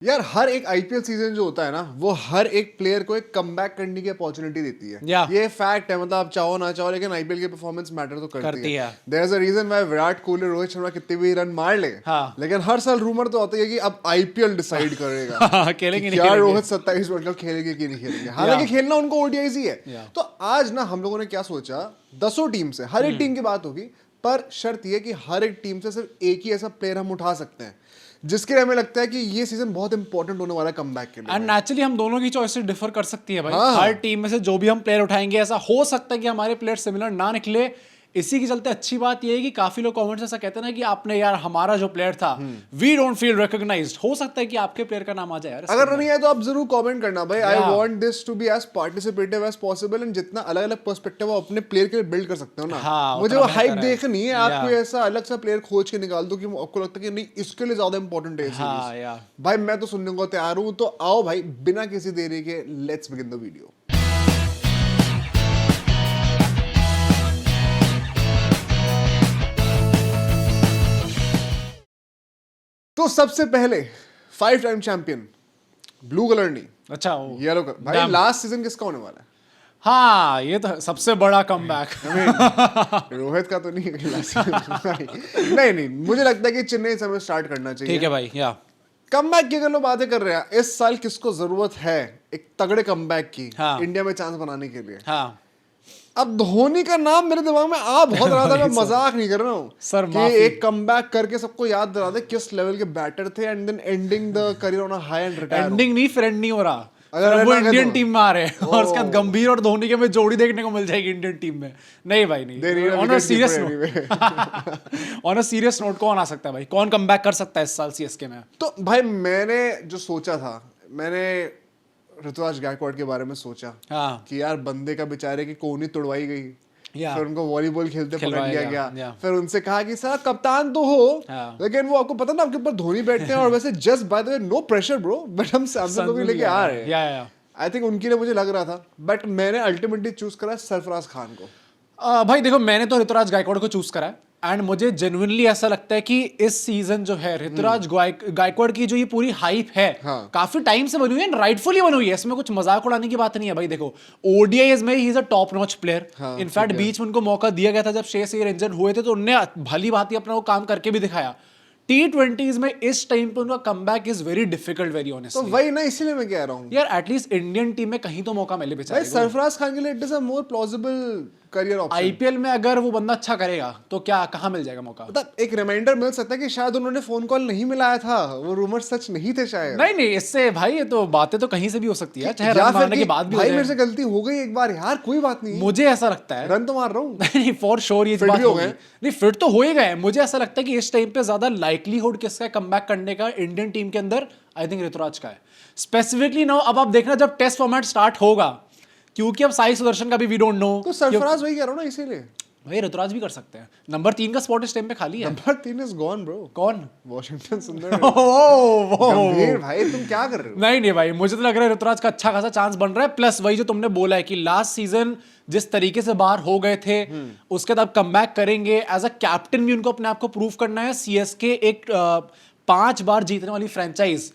यार हर एक IPL season जो होता है ना वो हर एक प्लेयर को एक कमबैक करने की अपॉर्चुनिटी देती है। Yeah. ये फैक्ट है, मतलब आप चाहो ना चाहो लेकिन आईपीएल की परफॉर्मेंस मैटर तो करती करती है। है। There is a reason why Virat Kohli Rohit Sharma कितने भी रन मार ले, हाँ। लेकिन हर साल रूमर तो आता है कि अब आईपीएल डिसाइड करेगा खेलेंगे कि नहीं क्या खेलेंगे। रोहित 27 वर्ल्ड कप खेलेंगे कि नहीं खेलेंगे। हालांकि खेलना उनको ओडीआईज ही है। Yeah. तो आज ना हम लोगों ने क्या सोचा, 10 टीम से हर एक टीम की बात होगी, पर शर्त यह कि हर एक टीम से सिर्फ एक ही ऐसा प्लेयर हम उठा सकते हैं जिसके लिए हमें लगता है कि ये सीजन बहुत इंपॉर्टेंट होने वाला है कमबैक के लिए। एंड नेचुरली हम दोनों की चॉइसेस डिफर कर सकती है भाई। हाँ। हर टीम में से जो भी हम प्लेयर उठाएंगे, ऐसा हो सकता है कि हमारे प्लेयर सिमिलर ना निकले। इसी के चलते अच्छी बात यह है कि काफी लोग कमेंट्स ऐसा कहते हैं ना कि आपने यार हमारा जो प्लेयर था वी डोंट फील रिकॉग्नाइज्ड। हो सकता है कि आपके प्लेयर का नाम आ जाए यार। अगर नहीं है तो आप जरूर कमेंट करना भाई। I Yeah. Want this to be as participative as possible, and जितना अलग अलग पर्सपेक्टिव आप अपने प्लेयर के लिए बिल्ड कर सकते हो ना। हाँ, मुझे उतना वो हाइप बेहतर है। देखनी है। आप Yeah. कोई ऐसा अलग सा प्लेयर खोज के निकाल दो कि आपको लगता है कि नहीं इसके लिए ज्यादा इंपॉर्टेंट है ये हाँ सीरीज। यार। भाई मैं तो सुनने को तैयार हूं, तो आओ भाई बिना किसी देरी के लेट्स बिगिन द वीडियो। तो सबसे पहले 5 टाइम चैंपियन, ब्लू कलर नहीं अच्छा वो येलो कलर। भाई Damn. लास्ट सीजन किसका होने वाला है? हाँ, ये तो सबसे बड़ा कमबैक। रोहित का तो नहीं है last season। नहीं नहीं, मुझे लगता है कि चेन्नई से हमें स्टार्ट करना चाहिए। ठीक है भाई। या कमबैक की अगर लोग बातें कर रहे हैं, इस साल किसको जरूरत है एक तगड़े कमबैक की हाँ। इंडिया में चांस बनाने के लिए? हाँ अब धोनी का नाम मेरे दिमाग में आ बहुत रहा था। मैं मजाक नहीं कर रहा हूँ सर, कि माफी। एक कमबैक करके सबको याद दिला दे किस लेवल के बैटर थे, and then ending the career on a high and retire. Ending नहीं, फिर एंड नहीं हो रहा। अगर फिर वो रहना इंडियन तो- टीम में आ रहे हैं और उसके बाद गंभीर और धोनी के में जोड़ी देखने को मिल जाएगी इंडियन टीम में। नहीं भाई They नहीं। need a on a wicket serious keeper note on a serious note कौन आ सकता है भाई? कौन कमबैक कर सकता है इस साल सीएसके में? तो भाई मैंने जो सोचा था, मैंने ऋतुराज गायकवाड़ के बारे में सोचा हाँ कि यार बंदे का बेचारे की कोहनी तोड़वाई गई, या फिर उनको वॉलीबॉल खेलते पकड़ खिलवाया लिया गया, गया। या। फिर उनसे कहा कि सर कप्तान तो हो, हाँ। लेकिन वो आपको पता ना आपके ऊपर धोनी बैठते हैं, और वैसे just by the way no pressure bro, but हम सैमसंग को भी लेके आ रहे हैं। या आई थिंक उनके लिए मुझे लग रहा था, बट मैंने अल्टीमेटली चूज करा सरफराज खान को। भाई देखो, मैंने तो ऋतुराज गायकवाड़ को चूज करा है। एंड मुझे जेन्युइनली ऐसा लगता है कि इस सीजन जो है ऋतुराज गायकवाड़ की जो ये पूरी हाइप है, हाँ। काफी टाइम से बनी हुई है, राइटफुली बनी हुई है। इसमें कुछ मजाक उड़ाने की बात नहीं है भाई। देखो ओडीआईज में ही is a top notch player. हाँ, इनफैक्ट बीच में उनको मौका दिया गया था जब शेष अय्यर इंजर्ड हुए थे, तो उनने भली भांति अपना वो काम करके भी दिखाया। T20s में इस टाइम पे उनका comeback is very difficult, very तो ऑनेस्टली। वही ना, इसीलिए मैं कह रहा हूँ यार एटलीस्ट इंडियन टीम में कहीं तो मौका मिले भाई बेचारे को। सरफराज खान के लिए it is a more plausible career option. IPL में अगर वो बंदा अच्छा करेगा तो क्या कहाँ मिल जाएगा मौका? मतलब एक रिमाइंडर मिल सकता है कि शायद उन्होंने फोन कॉल नहीं मिलाया था, वो रूमर सच नहीं थे शायद। नहीं नहीं, इससे भाई ये तो बातें तो कहीं से भी हो सकती है, चाहे या रन फिर मारने कि के बाद भी हो भाई जाए। मेरे से गलती हो गई एक बार यार, कोई बात नहीं, मुझे ऐसा लगता है रन तो मार रहा हूँ। नहीं फॉर श्योर ये Fit बात भी हो होगी। गए। नहीं फिट तो हो ही गए। मुझे ऐसा लगता है कि इस टाइम पे ज्यादा लाइकलीहुड किसका कमबैक करने का इंडियन टीम के अंदर, आई थिंक ऋतुराज का है स्पेसिफिकली। नो, अब आप देखना जब टेस्ट फॉर्मेट स्टार्ट होगा, क्योंकि अब साई सुदर्शन का भी वी डोंट नो। तो सरफराज वही कह रहा हूँ ना, इसीलिए भाई ऋतुराज भी कर सकते हैं। नंबर 3 का स्पॉट इस टाइम पे खाली है। Number 3 is gone bro. कौन? वॉशिंगटन सुंदर। ओह, गंभीर भाई तुम क्या कर रहे हो? नहीं नहीं भाई, मुझे तो लग रहा है ऋतुराज का अच्छा खासा चांस बन रहा है। प्लस वही जो तुमने बोला है कि लास्ट सीजन जिस तरीके से बाहर हो गए थे, उसके बाद कमबैक करेंगे। एज अ कैप्टन भी उनको अपने आप को प्रूव करना है। सीएसके एक 5 बार जीतने वाली franchise,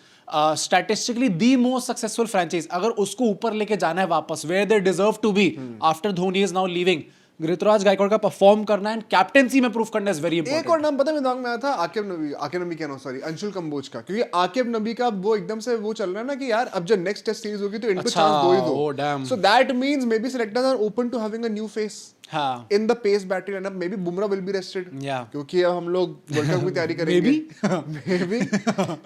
statistically the most successful franchise, अगर उसको ऊपर लेके जाना है वापस, where they deserve to be after Dhoni is now leaving, Ruturaj Gaikwad का परफॉर्म करना एंड कैप्टेंसी में प्रूव करना इज वेरी एक इंपॉर्टेंट। और नाम पता है मेरे दिमाग में आया था, आकिब नबी क्या नाम, सॉरी अंशुल कंबोज का, क्योंकि आकिब नबी का वो एकदम से वो चल रहा है ना कि यार अब जब नेक्स्ट टेस्ट सीरीज होगी तो इनको अच्छा, चांस दो ही oh, दो। damn. So that means may be selectors are open to having a new face हाँ in the pace battery lineup. May be Bumrah will be rested, Yeah. क्योंकि अब हम लोग वर्ल्ड कप की तैयारी करेंगे। मे बी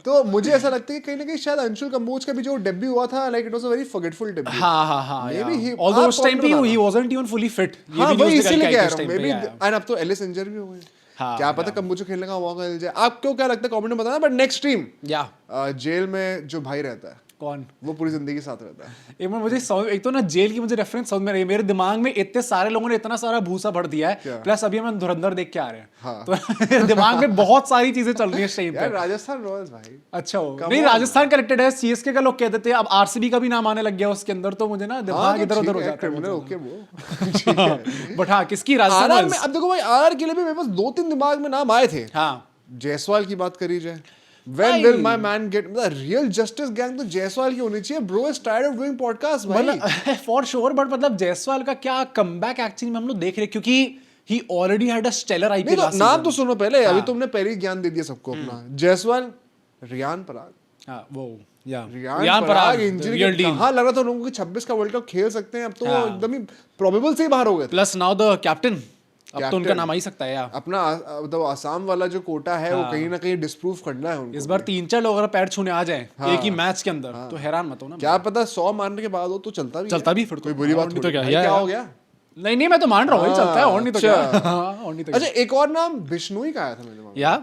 तो मुझे ऐसा लगता है कि कहीं ना कहीं शायद अंशुल कंबोज का भी जो डेब्यू हुआ था, like it was a very forgetful debut. हाँ हाँ हाँ, Maybe he- ऑल्दो आप उस टाइम पे confident ही था। Wasn't even fully fit. हाँ वही इसीलिए कह रहा हूँ, मे बी या एंड अब तो एलिस इंजर भी हो गए। हाँ, क्या पता कंबोज खेलने का मौका मिल जाए। आपको क्या लगता है कमेंट में बताना। बट नेक्स्ट टीम जेल में जो भाई रहता है कौन? वो पूरी जिंदगी साथ रहता है। एक बार मुझे एक तो ना जेल की मुझे रेफरेंस समझ में नहीं, मेरे दिमाग में इतने सारे लोगों ने इतना सारा भूसा भर दिया है। प्लस अभी हम धुरंधर देख के आ रहे हैं, हाँ। तो दिमाग में बहुत सारी चीजें चल रही है इस टाइम यार पे। राजस्थान रॉयल्स भाई, अच्छा हो नहीं, राजस्थान कनेक्टेड है, सीएसके का लोग कहते थे, अब आरसीबी का भी नाम आने लग गया उसके अंदर, तो मुझे ना दिमाग इधर उधर हो जाता क्रिमिनल ओके वो। बट हाँ, किसकी? राजस्थान आरआर में अब देखो भाई, आरआर के लिए भी मेरे पास 2-3 दिमाग में नाम आए थे। हाँ जायसवाल की बात करी जाए, When will my man get the real justice gang? तो जायसवाल की होनी चाहिए. Bro is tired of doing podcast भाई. मतलब फॉर श्योर, बट मतलब जायसवाल का क्या कमबैक एक्चुअली में हम लोग देख रहे हैं, क्योंकि ही ऑलरेडी हैड अ स्टेलर नहीं आईपीएल. तो नाम तो सुनो पहले. अभी तुमने पहले ही ज्ञान दे दिया सबको अपना. जायसवाल, रियान पराग. हाँ वो या रियान पराग इंजरी कहाँ लग रहा था लोगों को 26 का वर्ल्ड कप खेल सकते हैं. अब तो एकदम ही प्रोबेबल से ही बाहर हो गए. प्लस नाउ द कैप्टन, अब तो उनका नाम आ ही सकता है यार. अपना मतलब आसाम वाला जो कोटा है वो कहीं ना कहीं डिस्प्रूव करना है उनको. इस बार 3-4 लोग अगर पैर छूने आ जाए एक ही मैच के अंदर तो हैरान मत हो ना. क्या पता 100 मारने के बाद हो तो चलता भी फिर कोई बुरी बात तो क्या हो गया. नहीं मैं तो मान रहा हूँ चलता है, और नहीं तो क्या. और नहीं तो अच्छा एक और नाम बिश्नोई का आया था मेरे दिमाग में. या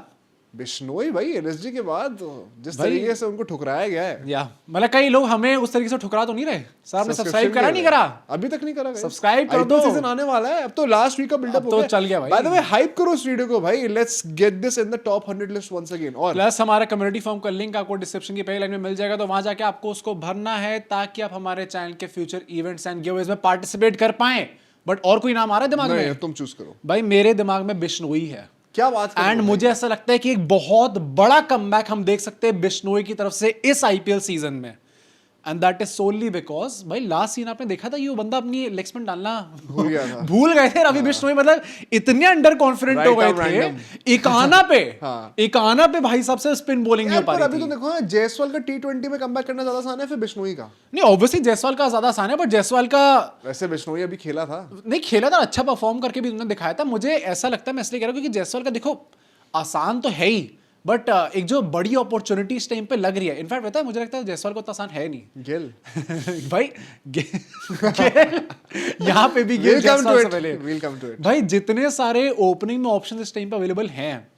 बिश्नोई भाई एनएसजी के बाद जिस तरीके से उनको ठुकराया गया है. या मतलब कई लोग हमें उस तरीके से ठुकरा तो नहीं रहे. सर आपने सब्सक्राइब करा नहीं करा? अभी तक नहीं करा. सब्सक्राइब कर दो, सीजन आने वाला है. अब तो लास्ट वीक का बिल्डअप हो तो गया. चल गया भाई. बाय द वे हाइप करो इस वीडियो को भाई. Let's get this in the top 100 list once again. और प्लस हमारा कम्युनिटी फॉर्म का लिंक आपको डिस्क्रिप्शन की पहली लाइन में मिल जाएगा, तो वहां जाके आपको उसको भरना है ताकि आप हमारे चैनल के फ्यूचर इवेंट्स एंड गिवअवेज में पार्टिसिपेट कर पाएं. बट और कोई नाम आ रहा है दिमाग में? तुम चूज करो भाई. मेरे दिमाग में बिश्नोई है. क्या बात कर रहे हो एंड मुझे ऐसा लगता है कि एक बहुत बड़ा कमबैक हम देख सकते हैं बिश्नोई की तरफ से इस आईपीएल सीजन में. एंड दैट इज सोनली बिकॉज भाई लास्ट सीन आपने देखा था, ये बंदा अपनी लेग स्पिन डालना भूल गए थे रवि बिश्नोई. मतलब इतने अंडर कॉन्फिडेंट हो गए थे. एकाना पे भाई साहब से स्पिन बॉलिंग नहीं हो पा रही थी. अभी तो देखो ना जायसवाल का T20 में कमबैक करना ज्यादा आसान है फिर बिश्नोई का. नहीं ऑब्वियसली जायसवाल का ज्यादा आसान है, बट जायसवाल का वैसे बिश्नोई अभी खेला था. नहीं खेला था, अच्छा परफॉर्म करके भी उन्होंने दिखाया था. मुझे ऐसा लगता है, मैं इसलिए कह रहा हूँ क्योंकि जायसवाल का देखो आसान तो है ही, बट एक जो बड़ी अपॉर्चुनिटी इस टाइम पे लग रही है. इनफैक्ट पता है मुझे लगता है जायसवाल को तो आसान है नहीं. गेल भाई यहाँ पे भी गेल जायसवाल से पहले. We'll come to it. भाई जितने सारे ओपनिंग में ऑप्शन इस टाइम पे अवेलेबल हैं,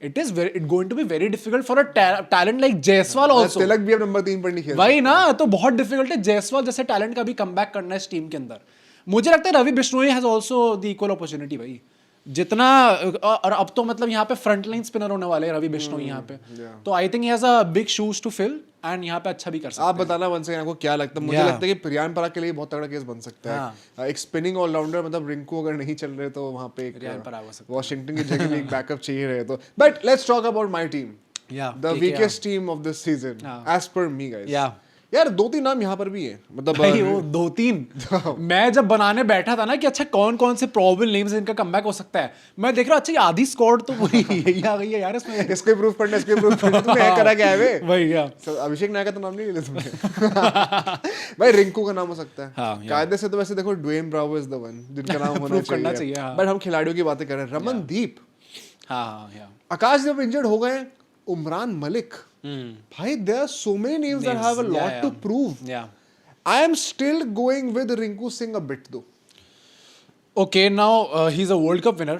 it going to be very difficult for a talent like Jaiswal also. Tilak भी अब नंबर 3 पर नहीं खेल भाई ना, तो बहुत डिफिकल्ट है जायसवाल जैसे टैलेंट का भी कमबैक करना है इस टीम के अंदर. मुझे लगता है Ravi Bishnoi has also the equal opportunity भाई. जितना और अब तो मतलब यहाँ पे फ्रंट लाइन स्पिनर होने वाले हैं रवि बिश्नोई यहाँ पे. तो I think he has a big shoes to fill and यहाँ पे अच्छा भी कर सकते हैं. आप बताना वन सेकंड आपको क्या लगता है. मुझे लगता है कि रियान पराग के लिए बहुत तगड़ा केस बन सकता है. एक स्पिनिंग ऑलराउंडर, मतलब रिंकू अगर नहीं चल रहे तो वहाँ पे एक वॉशिंगटन की जगह में एक बैकअप चाहिए रहे तो. But let's talk about my team, the weakest team of this season as per me guys. यार 2-3 नाम यहाँ पर भी है. मतलब भाई वो 2-3 मैं जब बनाने बैठा था ना कि अच्छा कौन कौन से प्रोबेबल नेम्स इनका कमबैक हो सकता है, मैं देख रहा हूँ अच्छा ये आधी स्क्वाड तो पूरी यही आ गई है यार इसमें. इसको प्रूफ करना तुमने हैक करा क्या है बे भाई. या अभिषेक नायक का तो नाम नहीं ले तुमने. भाई रिंकू का नाम हो सकता है. कायदे से तो वैसे देखो Dwayne Bravo is the one जिनका नाम होना चाहिए. बट हम खिलाड़ियों की बातें कर रहे हैं. रमनदीप, आकाशदीप इंजर्ड हो गए. उमरान मलिक, भाई there are so many names that have a lot to prove. I am still going with Rinku Singh a bit though. Okay, now he's a World Cup winner.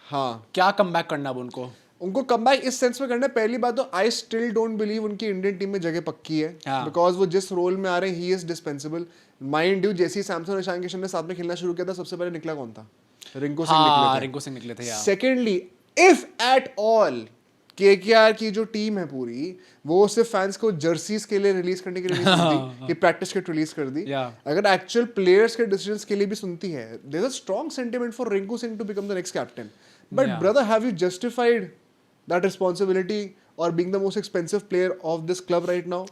हाँ. क्या कमबैक करना अब उनको कमबैक इस sense में करना है. पहली बात तो आई स्टिल डोंट बिलीव उनकी इंडियन टीम में जगह पक्की है, बिकॉज वो जिस रोल में आ रहे हैं he is dispensable. Mind you जैसे सैमसन और ईशान किशन ने साथ में खेलना शुरू किया था, सबसे पहले निकला कौन था? रिंकू सिंह निकले थे. Secondly if at all KKR की जो टीम है पूरी, वो सिर्फ फैंस को जर्सीज के लिए रिलीज करने के लिए नहीं सुनती कि प्रैक्टिस किट रिलीज कर दी. अगर एक्चुअल प्लेयर्स के डिसीजंस के लिए भी सुनती है, there is a strong sentiment for Rinku Singh to become the next captain. But brother, have you justified that responsibility or being the most expensive player of this club right now?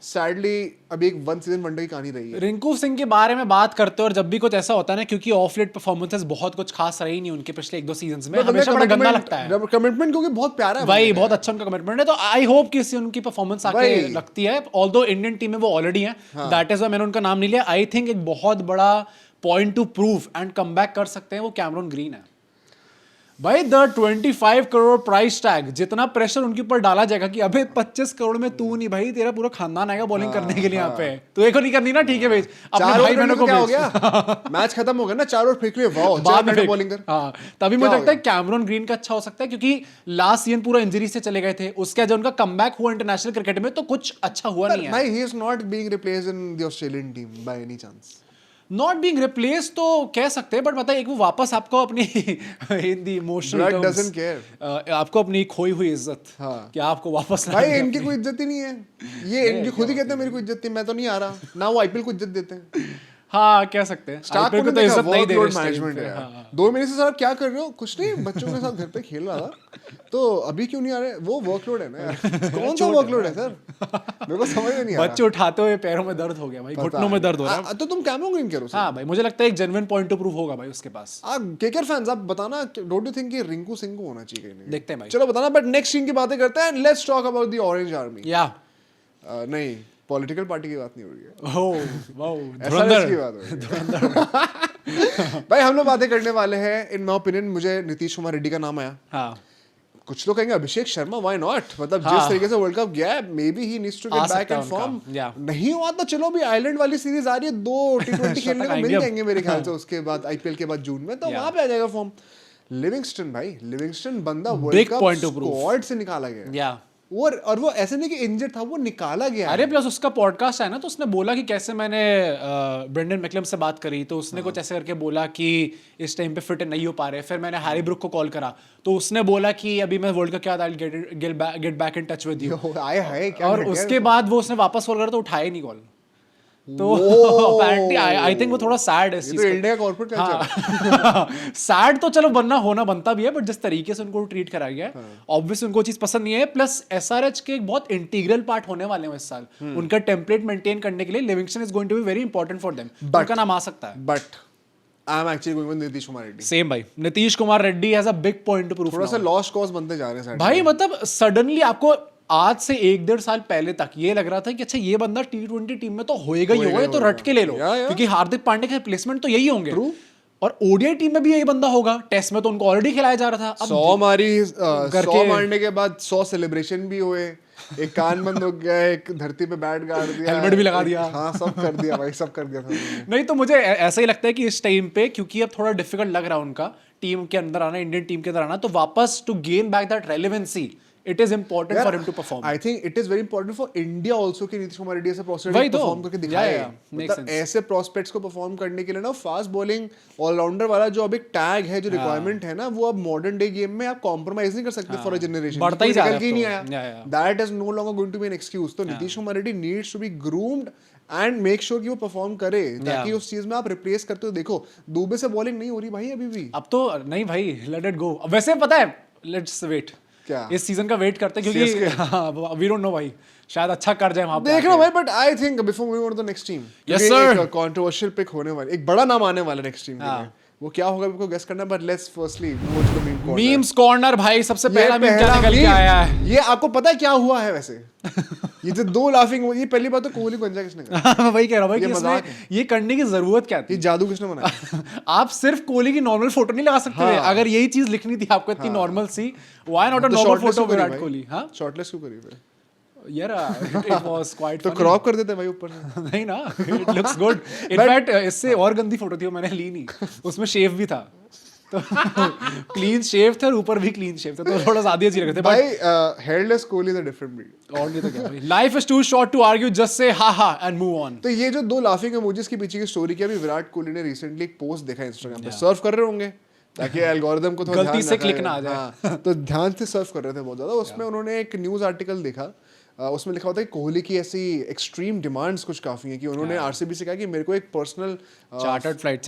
Sadly अभी एक one season one day की कहानी रही है. रिंकू सिंह के बारे में बात करते हैं और जब भी कुछ ऐसा होता है ना, क्योंकि ऑफ लेट परफॉर्मेंसेस बहुत कुछ खास रही नहीं उनके पिछले 1-2 सीजंस में, हमेशा बड़ा गंदा लगता है. कमिटमेंट क्योंकि बहुत प्यारा है भाई, बहुत अच्छा उनका कमिटमेंट है. तो आई होप कि इससे उनकी परफॉर्मेंस आके लगती है. ऑल्दो इंडियन टीम में वो ऑलरेडी है, दैट इज व्हाई मैंने उनका नाम नहीं लिया. आई थिंक एक बहुत बड़ा point to prove and comeback कर सकते हैं वो कैमरन ग्रीन है. भाई द 25 करोड़ प्राइस टैग, जितना प्रेशर उनके ऊपर डाला जाएगा कि अबे 25 करोड़ में तू नहीं भाई, तेरा पूरा खानदान आएगा बॉलिंग करने के लिए यहाँ पे, तू एक और नहीं करनी ना, ठीक है भेज अपने भाई बहनों को. क्या हो गया? मैच खत्म हो गया ना, 4 ओवर फेंक लिए, वाओ बाद में बॉलिंग कर. हाँ, तभी मुझे लगता है कैमरन ग्रीन का अच्छा हो सकता है, क्योंकि लास्ट सीजन पूरा इंजरी से चले गए थे. उसके जब उनका कमबैक हुआ इंटरनेशनल क्रिकेट में तो कुछ अच्छा हुआ नहीं है. भाई he is not being replaced in the Australian team by any chance. Not being replace तो कह सकते हैं, बट पता है एक वो वापस आपको अपनी इन दी इमोशनल ब्लड डजंट केयर, आपको अपनी खोई हुई इज्जत कि आपको वापस भाई इनकी कोई इज्जत ही नहीं है. ये इनकी खुद ही कहते हैं मेरी कोई इज्जत नहीं, मैं तो नहीं आ रहा ना. वो आईपीएल को इज्जत देते हैं. हाँ कह सकते हैं स्टार्क IPL को को तो इज्जत नहीं दे रहे मैनेजमेंट है यार। 2 महीने से सर आप क्या कर रहे हो? कुछ नहीं, बच्चों के साथ घर पे खेल रहा था, तो अभी क्यों नहीं आ रहे? वो वर्कलोड है ना यार। कौन सा वर्कलोड है सर? मेरे को समझ में नहीं आ बच्चे उठाते हुए पैरों में दर्द हो गया भाई, घुटनों में दर्द हो रहा है। रहा। तो तुम कैमो ग्रीन करो। हाँ भाई मुझे लगता है एक जेन्युइन पॉइंट ऑफ प्रूफ होगा भाई उसके पास। केकेआर फैंस आप बताना, डोंट यू थिंक कि रिंकू सिंह होना चाहिए कहीं नहीं? देखते हैं भाई। चलो बताना, बट नेक्स्ट टीम की बातें करते हैं। Let's talk about the orange army. या नहीं, पॉलिटिकल पार्टी की बात नहीं हो रही है। ओह वाओ SRS की बात हो रही है। भाई हम लोग बातें करने वाले हैं, इन माय ओपिनियन मुझे नीतीश कुमार रेड्डी का नाम आया। हाँ कुछ लोग कहेंगे अभिषेक शर्मा, व्हाई नॉट? मतलब हाँ। जिस तरीके से वर्ल्ड कप गया है, may be he needs to आ गेट बैक सकता इन है उनका, फॉर्म। yeah. नहीं हुआ तो चलो अभी आइलैंड वाली सीरीज आ रही है, 2 T20 खेलने को मिल आएंगे अब। जाएंगे मेरे ख्याल से उसके बाद, IPL के बाद जून में, तो Yeah. वहां पे आ जाएगा फॉर्म। लिविंगस्टन भाई, लिविंगस्टन बंदा Big world cup point of proof. Squad से निकाला गया। या और वो ऐसे नहीं कि इंजर्ड था, वो निकाला गया। अरे प्लस उसका पॉडकास्ट है ना, तो उसने बोला कि कैसे मैंने ब्रेंडन मैकलम से बात करी, तो उसने कुछ ऐसे करके बोला कि इस टाइम पे फिट नहीं हो पा रहे। फिर मैंने हैरी ब्रुक को कॉल करा, तो उसने बोला कि अभी मैं वर्ल्ड कप के बाद I get back in touch with you. आए हाय क्या और घटिया उसके है। बाद वो उसने वापस कॉल करा तो उठाया ही नहीं कॉल। तो apparently आई थिंक वो थोड़ा सैड है इस ये चीज तो का। इंडिया का कॉर्पोरेट कल्चर है। सैड तो चलो बनना होना बनता भी है, बट जिस तरीके से उनको ट्रीट करा गया है ऑब्वियसली उनको चीज पसंद नहीं है। प्लस SRH के एक बहुत इंटीग्रल पार्ट होने वाले हैं इस साल। उनका टेम्पलेट मेंटेन करने के लिए Livingstone is going to be very important for them. उनका नाम आ सकता है। But I am actually going with Nitish Kumar Reddy. Same भाई, Nitish Kumar Reddy has a big point to prove. थोड़ा सा लॉस्ट कॉज बनते जा रहे हैं भाई मतलब सडनली आपको आज से 1-1.5 साल पहले तक ये लग रहा था कि अच्छा ये बंदा T20 टीम में तो होएगा ही होगा, ये तो रट के ले लो, या। क्योंकि हार्दिक पांड्या के रिप्लेसमेंट तो यही होंगे। और ODI टीम में भी यही बंदा होगा। टेस्ट में तो उनको ऑलरेडी खिलाया जा रहा था। 100 मारी, 100 करके- मारने के बाद 100 सेलिब्रेशन भी हुए, एक कान बंद हो गया, एक धरती पे बैट गाड़ दिया, हेलमेट भी लगा दिया। हाँ सब कर दिया भाई, सब कर दिया था। नहीं तो मुझे ऐसा ही लगता है कि इस टाइम पे, क्योंकि अब थोड़ा डिफिकल्ट लग रहा है उनका टीम के अंदर आना, इंडियन टीम के अंदर आना, तो वापस to gain back that relevancy it is important for him to perform. I think it is very important for India also कि नीतीश कुमार रेड्डी ऐसे वही प्रोस्पेक्ट तो। परफॉर्म करके Yeah, दिखाए। yeah, makes मतलब sense. ऐसे प्रोस्पेक्ट्स को परफॉर्म करने के लिए ना फास्ट बॉलिंग ऑलराउंडर वाला जो अब एक टैग है, जो रिक्वायरमेंट है ना, वो अब मॉडर्न डे गेम में आप कॉम्प्रोमाइज नहीं कर सकते फॉर अ जनरेशन। बढ़ता ही जा रहा है ही अब नहीं तो। आया। Yeah, yeah. That is no longer going to be an excuse. तो Nitish Kumar Reddy needs to be groomed and make sure कि वो परफॉर्म करे, ताकि उस चीज में आप रिप्लेस करते हो। देखो दुबे से बॉलिंग नहीं हो रही भाई अभी भी। अब तो नहीं भाई, लेट इट गो। वैसे पता है, लेट्स वेट, क्या इस सीजन का वेट करते हैं, क्योंकि वी डोंट नो भाई, शायद अच्छा कर जाए वहां पे। देखना भाई, but I think before moving on to the next team, Yes, sir. एक कंट्रोवर्शियल पिक होने वाली, एक बड़ा नाम आने वाला नेक्स्ट टीम के लिए। वो क्या होगा आपको गेस करना है, but let's firstly move on to the meme corner. Memes corner भाई, सबसे पहला मीम क्या निकल के आया है? ये आपको पता है क्या हुआ है वैसे? ये जो 2 लाफिंग, ये पहली बात तो कोहली गंजा किसने करा? मैं वही कह रहा हूँ भाई ये कि मजाक इसमें ये करने की जरूरत क्या थी? ये जादू किसने बनाया? आप सिर्फ कोहली की नॉर्मल फोटो नहीं लगा सकते थे। अगर यही चीज लिखनी थी आपको इतनी नॉर्मल सी, why not a normal photo Virat Kohli? हां शॉर्टलेस क्यों करी फिर? यार इट वाज क्वाइट तो क्रॉप कर देते भाई ऊपर से। नहीं ना, इट लुक्स गुड। इनफैक्ट इससे और गंदी फोटो थी, वो मैंने ली नहीं, उसमें शेव भी था, तो क्लीन शेव था और ऊपर भी क्लीन शेव था, तो थोड़ा ज्यादा अच्छी लग रहे थे। भाई hairless Kohli is a different breed. और नहीं तो क्या भाई, life is too short to argue, just say ha हा एंड मूव ऑन। तो ये जो 2 लाफिंग इमोजीज के पीछे की स्टोरी की, अभी विराट कोहली ने रिसेंटली एक पोस्ट देखा इंस्टाग्राम पे, सर्व कर रहे होंगे ताकि एल्गोरिदम को थोड़ा गलती से क्लिक ना आ जाए। हाँ, तो ध्यान से सर्व कर रहे थे बहुत ज्यादा। उसमें उन्होंने एक न्यूज आर्टिकल देखा, उसमें लिखा होता है कि कोहली की ऐसी एक्सट्रीम डिमांड्स कुछ काफी हैं कि उन्होंने आरसीबी से कहा कि मेरे को एक पर्सनल चार्टर्ड फ्लाइट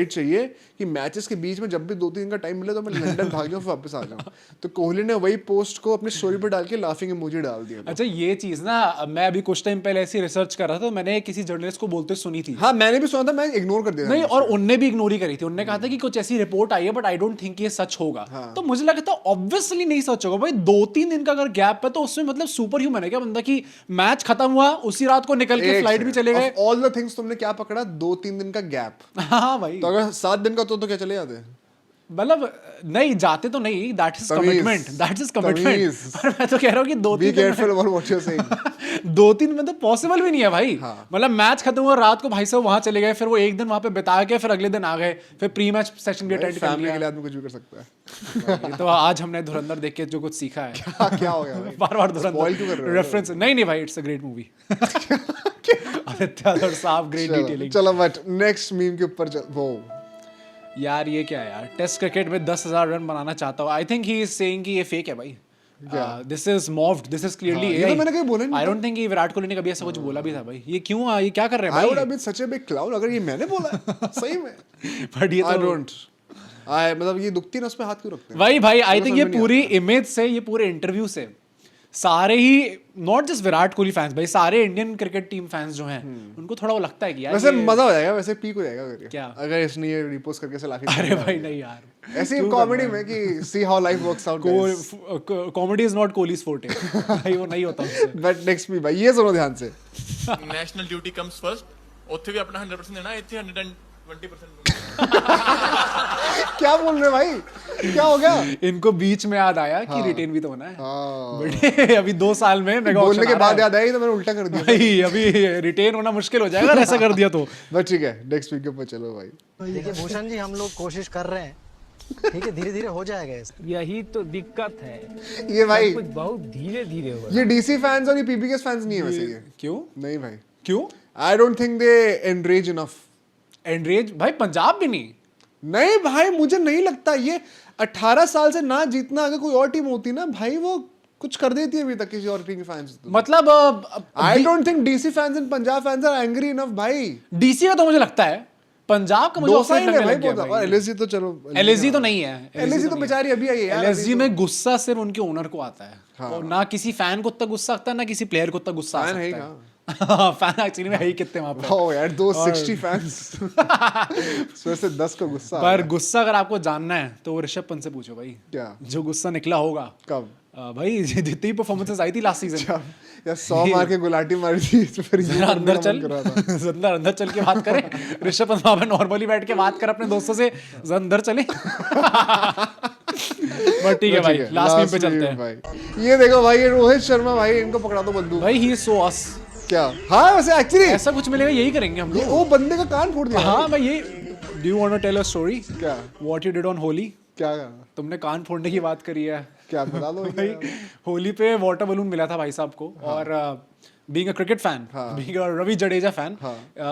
चाहिए कि मैचेस के बीच में जब भी 2-3 दिन का टाइम मिले तो मैं लंदन भाग जाऊं फिर वापस आ जाऊं। तो कोहली ने वही पोस्ट को अपनी स्टोरी पर डाल के लाफिंग इमोजी डाल दिया। अच्छा ये चीज ना, मैं अभी कुछ टाइम पहले ऐसी रिसर्च कर रहा था, मैंने किसी जर्नलिस्ट को बोलते सुनी थी। हाँ मैंने भी सुना था, मैं इग्नोर कर दिया। नहीं, और उनने भी इग्नोर ही करी थी। उनने कहा था कि कुछ ऐसी रिपोर्ट आई है, बट आई डोंट थिंक ये सच होगा। तो मुझे लगा था ऑब्वियसली नहीं सच होगा भाई। 2-3 दिन का अगर गैप है तो उसमें मतलब सुपर ह्यूमन है क्या बंदा, कि मैच खत्म हुआ उसी रात को निकल के फ्लाइट भी चले गए। ऑल द थिंग्स तुमने क्या पकड़ा? 2-3 दिन का गैप। हाँ भाई, तो अगर 7 दिन का तो क्या चले जाते? मतलब नहीं जाते तो नहीं, that is commitment, that is commitment. तमीज। पर मैं तो कह रहा हूँ कि 2-3 बी दिन careful about what you are saying. 2-3 में तो पॉसिबल भी नहीं है भाई। हाँ। मतलब मैच खत्म हुआ रात को, भाई साहब वहां चले गए, फिर वो एक दिन वहां पे बिता के फिर अगले दिन आ गए, फिर प्री मैच सेशन भी अटेंड कर फैमिली के लिया। लिए आदमी कुछ भी कर सकता है। ये तो आज हमने धुरंधर देख के जो कुछ सीखा है। क्या हो गया भाई? बार-बार Spoil क्यों कर रहे धुरंधर हो? रेफरेंस नहीं भाई, it's a great movie. Aditya other साहब, ग्रेट डिटेलिंग। चलो बट नेक्स्ट मीम के ऊपर वो यार ये क्या है यार, टेस्ट क्रिकेट में 10,000 रन बनाना चाहता हूँ। आई थिंक ही इज सेइंग कि ये फेक है भाई। This is morphed, this is clearly ये तो मैंने कहीं बोला नहीं आई डोंट थिंक विराट कोहली ने कभी ऐसा कुछ बोला भी था भाई। ये क्यों, ये क्या कर रहे हैं आई वुड भाई? Have been such a big clown अगर ये मैंने बोला है, सही में। बट ये आई तो डोंट, आई मतलब ये दुखती ना, उस पे हाथ क्यों रखते हैं? भाई आई थिंक समझ ये में नहीं पूरी इमेज से, ये पूरे इंटरव्यू से सारे ही not just Virat Kohli fans भाई, सारे इंडियन क्रिकेट टीम फैंस जो हैं उनको थोड़ा वो लगता है कि यार वैसे ये- मजा हो जाएगा, वैसे पीक हो जाएगा अगर ये- क्या? अगर इसने ये रिपोस्ट करके से लाफी अरे भाई नहीं यार, ऐसी कॉमेडी में कि see how life works out, comedy is not Kohli's forte भाई, वो नहीं होता उससे। बट नेक्स्ट भी भाई ये सुनो ध्यान से, ਨੈਸ਼ਨਲ ਡਿਊਟੀ ਕਮਸ ਫਰਸਟ ਉੱਥੇ ਵੀ ਆਪਣਾ 100% ਦੇਣਾ ਇੱਥੇ 120% क्या बोल रहे भाई, क्या हो गया? इनको बीच में याद आया कि रिटेन भी तो होना है हाँ, बट अभी 2 साल में मेगा बोलने के बाद याद आया, तो मैंने उल्टा कर दिया। भाई अभी रिटेन होना मुश्किल हो जाएगा अगर ऐसा कर दिया तो। बट ठीक है, नेक्स्ट वीक के ऊपर चलो भाई। देखिए भूषण जी, हम लोग कोशिश कर रहे हैं, ठीक है, धीरे धीरे हो जाएगा इसका। यही तो दिक्कत है, ये भाई कुछ बहुत धीरे धीरे हो रहा ये डीसी फैंस और ये पीपीके फैंस नहीं है वैसे ये, क्यों नहीं भाई, क्यों I don't think they enrage enough. एंड्रेज भाई पंजाब भी नहीं, नहीं भाई, मुझे नहीं लगता ये 18 साल से ना जीतना, अगर कोई और टीम होती ना भाई वो कुछ कर देती है अभी तक किसी और टीम के फैंस। मतलब I don't think DC fans and Punjab fans are angry enough भाई। डीसी का तो मुझे लगता है, पंजाब का मुझे दो ऑफलाइन साइड है लगने भाई लग गया बहुत, और भाई। एलएसजी तो चलो, एलएसजी तो नहीं है, एलएसजी तो बेचारी अभी आई है यार। एलएसजी में गुस्सा सिर्फ उनके ओनर को आता है, और ना किसी फैन को उतना गुस्सा आता है, ना किसी प्लेयर को उतना गुस्सा आ फैन है सकता है। फैन एक्चुअली में है ही कितने वहां पे, ओ यार 260 फैंस उसमें से 10 को गुस्सा आ पर गया। गुस्सा अगर आपको जानना है तो वो ऋषभ पंत से पूछो भाई, क्या जो गुस्सा निकला होगा। कब? भाई जितनी परफॉर्मेंसेस आई थी लास्ट सीजन, या 100 मार के गुलाटी मारी थी तो फिर ये जरा अंदर चल, कर रहा था। अंदर चल के बात करें। ऋषभ पंत वहां पे नॉर्मली बैठ के बात कर अपने दोस्तों से, जरा अंदर चले। बट ठीक है भाई, लास्ट टीम पे चलते हैं भाई। ये देखो भाई, ये रोहित शर्मा भाई, इनको पकड़ा दो बंदूक। भाई। ही इज सो अस, क्या? हाँ वैसे एक्चुअली ऐसा कुछ मिलेगा यही करेंगे हम लोग। वो बंदे का कान फोड़ दिया। हाँ भाई, ये do you want to tell a story क्या? What you did on Holi? क्या तुमने कान फोड़ने की बात करी है क्या बता दो भाई। होली पे वाटर बलून मिला था भाई साहब को, और being a cricket fan, being a Ravi Jadeja fan,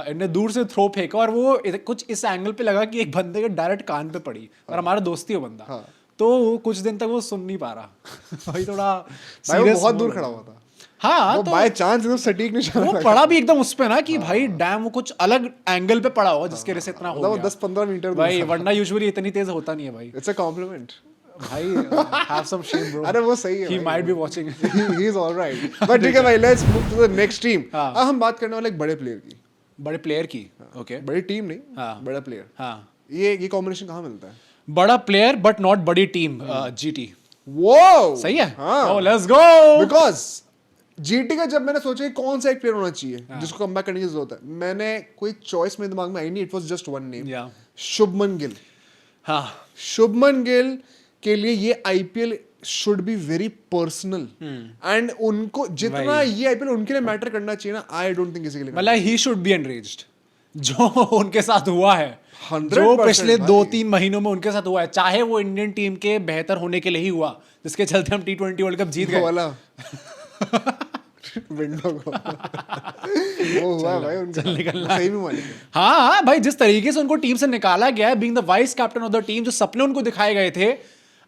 इन्हें दूर से थ्रो फेंका और वो कुछ इस एंगल पे लगा कि एक बंदे के डायरेक्ट कान पे पड़ी, और हमारा दोस्ती हो बंदा, तो वो कुछ दिन तक वो सुन नहीं पा रहा भाई, थोड़ा भाई वो serious बहुत हो दूर गया। खड़ा हुआ था। हाँ वो तो बाय चांस एकदम सटीक निशाना वो लगा। पड़ा भी एकदम उस पे ना कि भाई डैम, वो कुछ अलग एंगल पे पड़ा होगा जिसके वजह से इतना हो मतलब वो गया 10-15 मीटर दूर भाई, था। वरना यूजुअली इतनी तेज होता नहीं है भाई। इट्स अ कॉम्प्लीमेंट भाई हैव सम शेम ब्रो। अरे वो सही है he might be watching. He is alright. But ठीक है भाई, let's move to the next team. हाँ। अब हम बात करने वाले एक बड़े प्लेयर की, बड़े प्लेयर की, ओके, बड़ी टीम नहीं, हाँ। बड़ा प्लेयर। हाँ, ये कॉम्बिनेशन कहाँ मिलता है? बड़ा प्लेयर बट नॉट बड़ी टीम, जीटी। वो सही है, हाँ। ओह लेट्स गो। बिकॉज जीटी का जब मैंने सोचा कि कौन सा एक प्लेयर होना चाहिए जिसको कमबैक करने की जरूरत है, मैंने कोई चॉइस मेरे दिमाग में आई नहीं, it was just one name, या शुभमन गिल। हाँ, शुभमन गिल के लिए ये IPL should be very personal, and उनको जितना ये आईपीएल उनके लिए मैटर करना चाहिए ना, आई डोंट थिंक किसी के लिए मतलब ही शुड बी एनरेज्ड। जो उनके साथ हुआ है, 100% जो पिछले भाई। 2-3 महीनों में उनके साथ हुआ है, चाहे वो इंडियन टीम के बेहतर होने के लिए ही हुआ, जिसके चलते हम T20 वर्ल्ड कप जीत वो गए। वाला विंडो को वो हुआ भाई उनका, चल निकलना। सही में मालिक है। हाँ भाई, जिस तरीके से उनको टीम से निकाला गया है, being the vice captain of the team, जो सपने उनको दिखाए गए थे,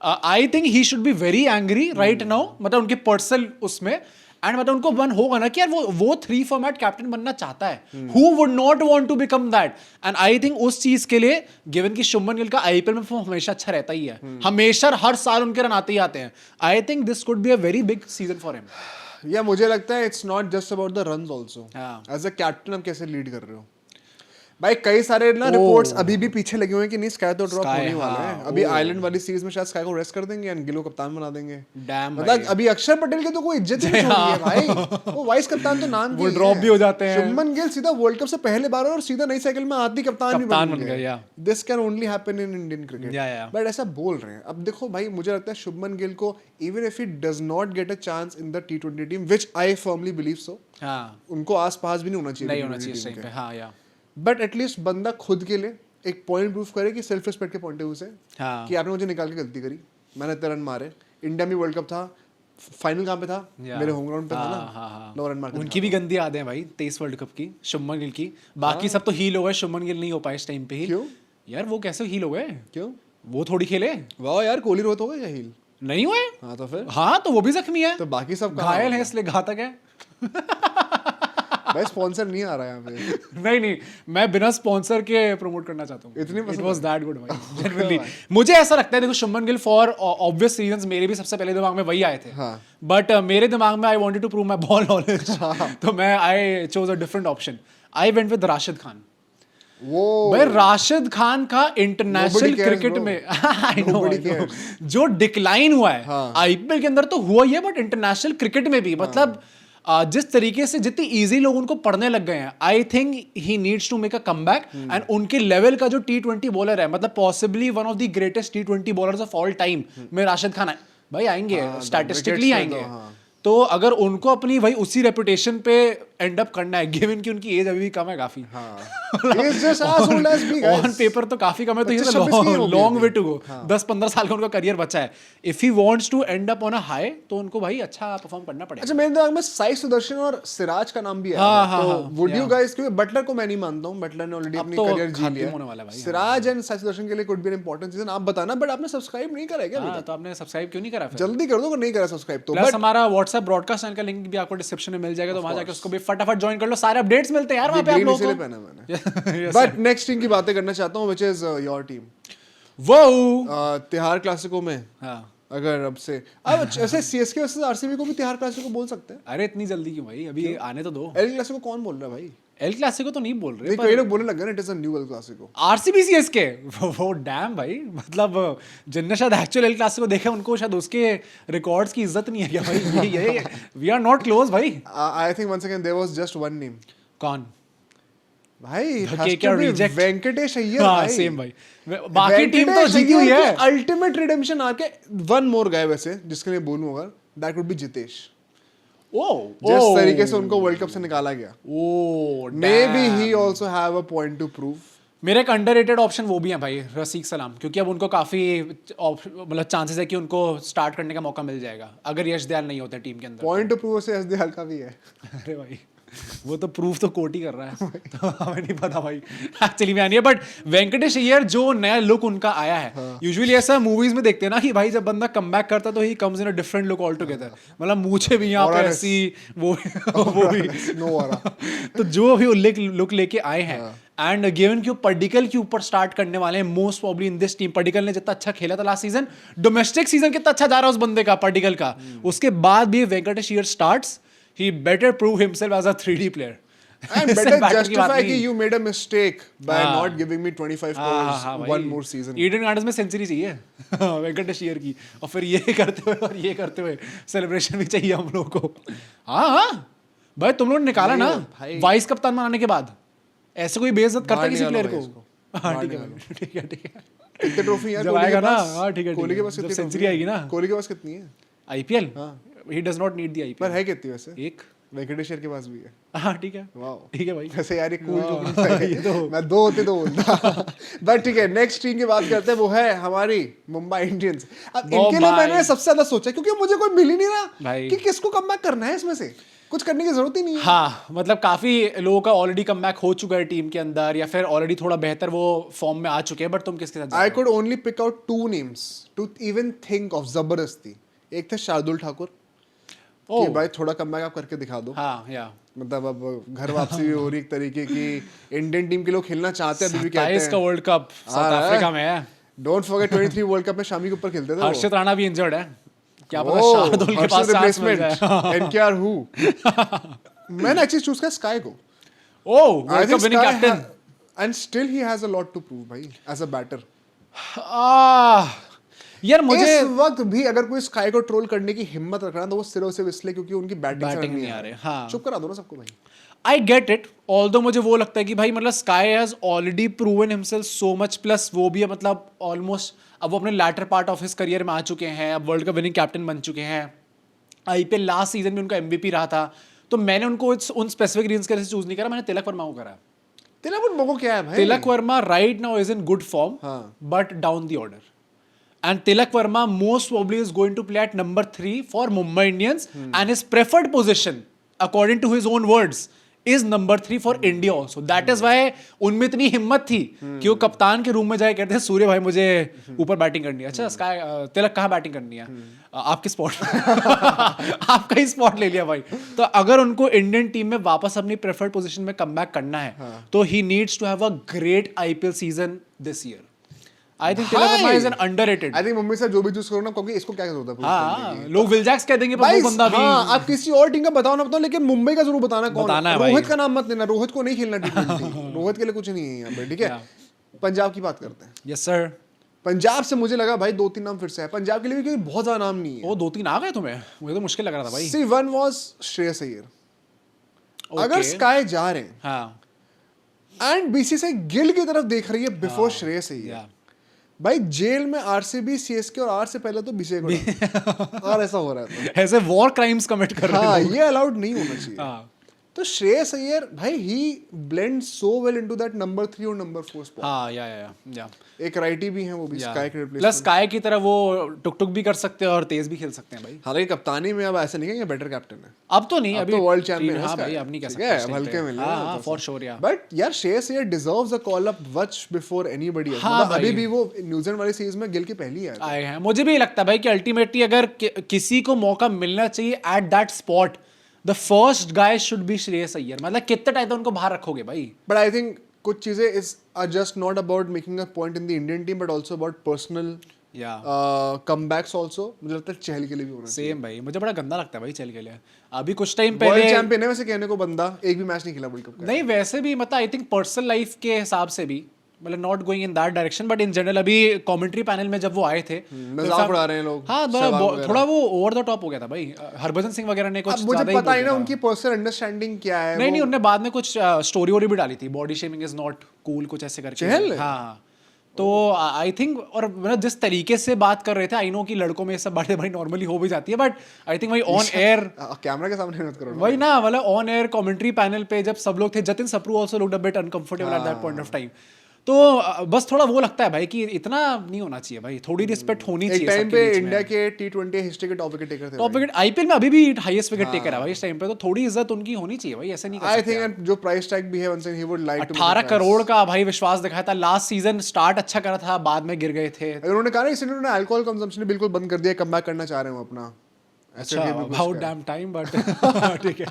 आई think he should be very angry right now, मतलब उनके पर्सनल उसमें, एंड मतलब उनको मन होगा ना कि यार वो 3 फॉर्मेट कैप्टन बनना चाहता है, who would not want to become that, and I think उस चीज के लिए, गिवन कि शुभमन गिल का आईपीएल में फॉर्म हमेशा अच्छा रहता ही है, हमेशा हर साल उनके रन आते ही आते हैं, I think this could be a very big season for him. या मुझे लगता है it's not just about the runs also, हाँ। एज अ कैप्टन आप कैसे लीड कर रहे हो भाई। कई सारे ना रिपोर्ट्स अभी भी पीछे लगे हुए हैं कि नहीं स्काई तो ड्रॉप Sky, होने वाला हाँ, है अभी, आइलैंड वाली सीरीज में शायद स्काई को रेस्ट कर देंगे एंड गिल को कप्तान बना देंगे। Damn मतलब भाई। अभी अक्षर पटेल की तो कोई इज्जत ही नहीं छोड़ी है भाई, वो वाइस कप्तान तो नाम वो drop भी हो जाते हैं। शुभमन गिल सीधा वर्ल्ड कप से पहले बार और सीधा नई साइकिल में आती कप्तान भी कप्तान बन बन गया, गया। yeah. This can only happen in Indian cricket, Yeah. But ऐसा बोल रहे हैं। अब देखो भाई, मुझे लगता है शुभमन गिल को even if he does not get a chance in the T20 team, which I firmly believe so, हाँ, उनको आस-पास भी नहीं होना चाहिए नहीं होना T20 चाहिए टीम इस टाइम के। पे, हाँ या बट एटलीस्ट बंदा खुद के लिए एक पॉइंट प्रूफ करे कि सेल्फ रिस्पेक्ट के पॉइंट ऑफ व्यू से, हाँ। कि आपने मुझे निकाल के गलती करी, मैंने इतने रन मारे, इंडिया में वर्ल्ड कप था, फाइनल कहाँ पे था, या। मेरे होम ग्राउंड पे था हाँ, ना, हाँ, हाँ। 9 रन मार के उनकी भी गंदी यादें हैं भाई 23 वर्ल्ड कप की, शुभमन गिल की। बाकी सब तो हील हो गए, शुभमन गिल नहीं हो पाए इस टाइम पे ही। क्यों? यार वो कैसे हील हो गए, क्यों? वो थोड़ी खेले। वाह यार, कोहली रोहित हो गया क्या हील? नहीं हुए? हाँ तो फिर हाँ तो वो भी जख्मी है, तो बाकी सब कहाँ घायल हो है गए? इसलिए घातक है। भाई स्पॉन्सर नहीं आ रहा यहाँ पे। नहीं नहीं, मैं बिना स्पॉन्सर के प्रमोट करना चाहता हूँ। इतनी इट पसंद वाज है? दैट गुड भाई, जेन्युइनली। मुझे ऐसा लगता है, देखो Shubman Gill for obvious reasons मेरे भी सबसे पहले दिमाग में वही आए थे, हाँ। बट मेरे दिमाग में I wanted to prove my ball knowledge, तो मैं I chose a different option. I went with Rashid Khan. वो भाई राशिद खान का international Nobody cares, cricket bro. में I know, Nobody I know. cares. जो डिक्लाइन हुआ है हाँ। आईपीएल के अंदर तो हुआ ही है, बट इंटरनेशनल क्रिकेट में भी मतलब जिस तरीके से जितनी इजी लोग उनको पढ़ने लग गए हैं, I think he needs to make a comeback. And उनके लेवल का जो T20 बॉलर है, मतलब possibly one of the greatest T20 bowlers of all time में राशिद खान है भाई, आएंगे स्टैटिस्टिकली wickets आएंगे। पे तो, हाँ। तो अगर उनको अपनी भाई उसी रेपुटेशन पे एंड अप करना है, गिवन कि उनकी एज अभी भी कम है काफी, He is just as old as me, guys. On paper तो काफी कम है, तो 25-26 की हो गई लॉन्ग अभी। Way to go. 10-15 साल का उनका करियर बचा है। If he wants to end up on a high, तो उनको भाई अच्छा परफॉर्म करना पड़ेगा। अच्छा मेरे दिमाग में साई सुदर्शन और सिराज का नाम भी है, हाँ, तो हाँ, वुड यू yeah. गाइस, क्योंकि बटलर को मैं नहीं मानता हूँ, बटलर ने ऑलरेडी अब अपनी तो करियर जी खत्म लिया होने वाला है भाई, सिराज एंड साई सुदर्शन के लिए could be an important season. आप बताना, बट आपने सब्सक्राइब नहीं करा है क्या अभी हाँ, तक? तो आपने सब्सक्राइब क्यों नहीं करा फिर? जल्दी कर दो अगर नहीं करा सब्सक्राइब तो। प्लस बट हमारा व्हाट्सएप ब्रॉडकास्ट चैनल का लिंक भी आपको डिस्क्रिप्शन में मिल जाएगा, तो वहां जाके उसको भी फटाफट ज्वाइन कर लो। सारे अपडेट्स मिलते हैं यार वहां पे आप ग्रीन लोगों इसीलिए को। पहना मैंने। Yes, बट नेक्स्ट टीम की बातें करना चाहता हूँ, व्हिच इज योर टीम। वो तिहाड़ क्लासिको में हाँ, अगर अब से अब ऐसे सीएसके वर्सेस आरसीबी को भी तिहाड़ क्लासिको बोल सकते हैं। अरे इतनी जल्दी क्यों भाई, अभी आने तो दो। एल क्लासिको कौन बोल रहा है भाई? एल क्लासिको तो नहीं बोल रहे, नहीं, कई लोग बोलने लग गए ना, it is a new El Clasico. RCB CSK वो डैम भाई, मतलब जिनने शायद एक्चुअल एल क्लासिको देखा उनको शायद उसके रिकॉर्ड्स की इज्जत नहीं है क्या भाई? ये वी आर नॉट क्लोज भाई। I think once again there was just one name. कौन भाई धक्के क्या reject? वेंकटेश अय्यर हाँ भाई। सेम भाई, बाकी टीम तो जीती हुई है। अल्टीमेट रिडेम्पशन आके वन मोर गाय वैसे जिसके लिए बोलूं अगर, दैट वुड बी जितेश। जिस तरीके से उनको वर्ल्ड कप से निकाला गया, oh may B he also have a point to prove. मेरे एक अंडररेटेड ऑप्शन वो भी है भाई, रसीक सलाम, क्योंकि अब उनको काफी मतलब चांसेस है कि उनको स्टार्ट करने का मौका मिल जाएगा अगर यश दयाल नहीं होते टीम के अंदर। पॉइंट टू प्रूव से एसडी हल्का भी है। अरे भाई वो तो प्रूफ तो कोट ही कर रहा है, तो हमें नहीं पता भाई एक्चुअली में नहीं है। बट वेंकटेश अय्यर जो नया लुक उनका आया है, यूजुअली ऐसा मूवीज में देखते हैं ना कि भाई जब बंदा कमबैक करता है तो he comes in a different look all together, मतलब मूछे भी यहाँ पे और ऐसी वो भी नो आ रहा। तो जो भी लुक लेके आए हैं, एंड गिवन कि वो पर्डिकल के ऊपर स्टार्ट करने वाले हैं most probably in this team. Padikkal ने जितना अच्छा खेला था लास्ट सीजन, डोमेस्टिक सीजन कितना अच्छा जा रहा है उस बंदे का, पर्डिकल का, उसके बाद भी Venkatesh Iyer starts, he better prove himself as a 3D player. And इससे better बैटर की बात justify नहीं। कि you made a mistake by हाँ। not giving me 25 हाँ, crores हाँ, one more season. Eden gardens में सेंचुरी चाहिए वेंकटेश अय्यर की, और फिर ये करते हुए और ये करते हुए सेलिब्रेशन भी चाहिए हम लोग को। हाँ हाँ भाई, तुम लोगों ने निकाला ना भाई। वाइस कप्तान बनाने के बाद, ऐसे कोई बेइज्जत करता है किसी बाहर प्लेयर निकालो को? भाई हाँ बाहर ठीक है निकालो। भाई, ठीक है ठीक है। कितने ट्रॉफी यार जब कोहली के आएगा ना, पास? हाँ ठीक है कोहली के ठीक पास है, जब कितनी सेंचुरी आएगी ना। कोहली के पास कितनी है? आईपीएल हाँ। He does not need the पर आईपीएल। है कितनी वैसे? एक, वेंकटेश अय्यर के पास भी है। हाँ ठीक है वाओ। ठीक है भाई। वैसे यार ये कूल हाँ, जोक ये तो। मैं दो होते तो बोलता। बट ठीक है, नेक्स्ट टीम की बात करते हैं, वो है हमारी मुंबई इंडियंस। अब इनके लिए मुंबई। मैंने सबसे ज्यादा सोचा क्योंकि मुझे कोई मिल ही नहीं रहा भाई। कि किसको कमबैक करना है, इसमें से कुछ करने की जरूरत ही नहीं है। हाँ मतलब काफी लोगों का ऑलरेडी कमबैक हो चुका है टीम के अंदर, या फिर ऑलरेडी थोड़ा बेहतर वो फॉर्म में आ चुके हैं, बट तुम किसके साथ जा आई रहे हो? Could only pick out two names to even think of जबरदस्ती। एक था शार्दुल ठाकुर, कि ओह, भाई थोड़ा कमबैक आप करके दिखा दो। हाँ या मतलब अब घर वापसी भी हो रही एक तरीके की, इंडियन टीम के लोग खेलना चाहते हैं, अभी भी कहते 27 का हैं। वर्ल्ड कप साउथ हाँ, अफ्रीका में है। डोंट फॉरगेट 23 वर्ल्ड कप में शामी के ऊपर खेलते थे वो। हर्षित राणा भी इंजर्ड है, क्या पता ओह, शार्दुल के हर्षित पास चांस मिल replacement, जाए। NKR who? मैंने एक्चुअली चूज किया स्काई को। Oh world cup winning captain. And still he has a lot to prove भाई एज अ बैटर। यार मुझे इस वक्त भी अगर कोई स्काई को ट्रोल करने की हिम्मत रख रहा है तो वो सिर्फ इसलिए क्योंकि उनकी बैटिंग नहीं आ रहे, हाँ। चुप करा दो ना सबको भाई। आई गेट इट, ऑल्दो मुझे वो लगता है कि भाई मतलब SKY has already proven himself so much, plus वो भी है मतलब ऑलमोस्ट अब वो अपने latter part of his career में आ चुके हैं, अब वर्ल्ड कप विनिंग कैप्टन बन चुके हैं, आईपीएल लास्ट सीजन में उनका एमवीपी रहा था, तो मैंने उनको उन स्पेसिफिक रीजंस के वजह से चूज नहीं करा, मैंने तिलक वर्मा को करा। तिलक वर्मा क्या है भाई? Tilak Verma right now is in good form, हाँ। But down the order, and Tilak Verma most probably is going to play at number 3 for Mumbai Indians, and his preferred position according to his own words is number 3 for India also. That is why उनमें इतनी हिम्मत थी कि वो कप्तान के room में जाए कहते हैं सूर्य भाई मुझे ऊपर बैटिंग करनी है. अच्छा स्काई तिलक कहाँ बैटिंग करनी है? आपके स्पॉट आपका ही स्पॉट ले लिया भाई. तो अगर उनको इंडियन टीम में वापस अपनी प्रेफर्ड पोजीशन में कमबैक करना है तो he needs to have a great IPL season this year. I think Tilak Varma is an underrated. I think Mumbai से जो भी चूज करो ना, क्योंकि इसको क्या जरूरत है? हाँ लोग विलजैक्स कह देंगे पर भाई वो बंदा भी हाँ, आप किसी और टीम का बताओ ना बताओ, लेकिन मुंबई का जरूर बताना. कौन बताना है भाई. रोहित का नाम मत लेना, रोहित को नहीं खेलना टी20. रोहित के लिए कुछ नहीं है यहाँ पे, ठीक है. पंजाब की बात करते हैं. Yes sir. पंजाब से मुझे लगा भाई 2-3 नाम फिर से है पंजाब के लिए भी, क्योंकि बहुत ज्यादा नाम नहीं है. वो 2-3 आ गए तुम्हें? मुझे तो मुश्किल लग रहा था भाई. सी वन वाज श्रेयस अय्यर. अगर स्काई जा रहे हैं हाँ एंड बीसीसीआई गिल की तरफ देख रही है बिफोर श्रेयस अय्यर, भाई जेल में आरसीबी, सीएसके और आर से पहले तो बीसीसीआई को और ऐसा हो रहा है. ऐसे वॉर क्राइम्स कमिट कर रहे हाँ हैं. ये अलाउड नहीं होना चाहिए. हाँ तो श्रेयस अय्यर भाई he blend so well into that number 3 और नंबर 4 स्पॉट. हाँ या एक राइटी भी है वो भी स्काई के रिप्लेसमेंट. प्लस स्काई की तरह वो टुक टुक भी कर सकते हैं और तेज भी खेल सकते हैं भाई. हालांकि कप्तानी में अब ऐसा नहीं है कि बेटर कैप्टन है. अब तो नहीं, अब अभी तो वर्ल्ड चैंपियन है. हाँ भाई अब नहीं कह ठीक सकते है, इस अब time हल्के पे. में ले हाँ फॉर श्योर या. बट यार Shreyas Iyer deserves a call up much before anybody else. हाँ अभी भाई. भी वो न्यूजीलैंड वाली सीरीज में गिल की पहली है. आए हैं. मुझे भी लगता है भाई कि अल्टीमेटली अगर किसी को मौका मिलना चाहिए at that spot, the first guy should be Shreyas Iyer. मतलब कितने टाइम तक उनको बाहर रखोगे भाई? बट आई थिंक कुछ चीजें is are just not about making a point in the Indian team but also about personal या कमबैक्स आल्सो. मुझे लगता है चहल के लिए भी होना चाहिए. सेम भाई. मुझे बड़ा गंदा लगता है भाई चल के लिए. अभी कुछ टाइम वर्ल्ड पहले चैंपियन है वैसे कहने को, बंदा एक भी मैच नहीं खेला वर्ल्ड कप का. नहीं वैसे भी मतलब आई थिंक पर्सनल लाइफ के हिसाब से भी मतलब not going in that direction but in general अभी कमेंट्री पैनल में जब वो आए थे मजाक उड़ा रहे हैं लोग. हाँ थोड़ा वो ओवर द टॉप हो गया था भाई. हरभजन सिंह वगैरह ने कुछ अब मुझे ज्यादा ही पता बोल है ना दिया था. उनकी पर्सनल अंडरस्टैंडिंग क्या है. नहीं उनने बाद में कुछ स्टोरी वोरी भी डाली थी, body shaming is not cool कुछ ऐसे करके. चहल? हाँ तो आई थिंक और मतलब जिस तरीके से बात कर रहे थे, आई नो कि लड़कों में ये सब बातें भाई नॉर्मली हो भी जाती है बट आई थिंक भाई ऑन एयर कैमरा के सामने मत करो ना. वही ना मतलब ऑन एयर कमेंट्री पैनल पे जब सब लोग थे, Jatin Sapru also looked a bit uncomfortable at that point of time. तो बस थोड़ा वो लगता है भाई कि इतना नहीं होना चाहिए भाई. थोड़ी रिस्पेक्ट होनी एक चाहिए टाइम सबके पे बीच में. इंडिया के टी20 हिस्ट्री के टॉप विकेट टेकर थे. टॉप विकेट आईपीएल में अभी भी हाईएस्ट विकेट टेकर है भाई इस टाइम पे. तो थोड़ी इज्जत उनकी होनी चाहिए भाई. ऐसे नहीं कर आई सकते थिंक जो प्राइस टैग भी है once he would like to 18 crore का भाई विश्वास दिखाया था. लास्ट सीजन स्टार्ट अच्छा करा था, बाद में गिर गए थे. उन्होंने कहा ना इस उन्होंने अल्कोहल कंजम्पशन बिल्कुल बंद कर दिया, कमबैक करना चाह रहे हैं वो अपना. अच्छा अबाउट डैम टाइम बट ठीक है.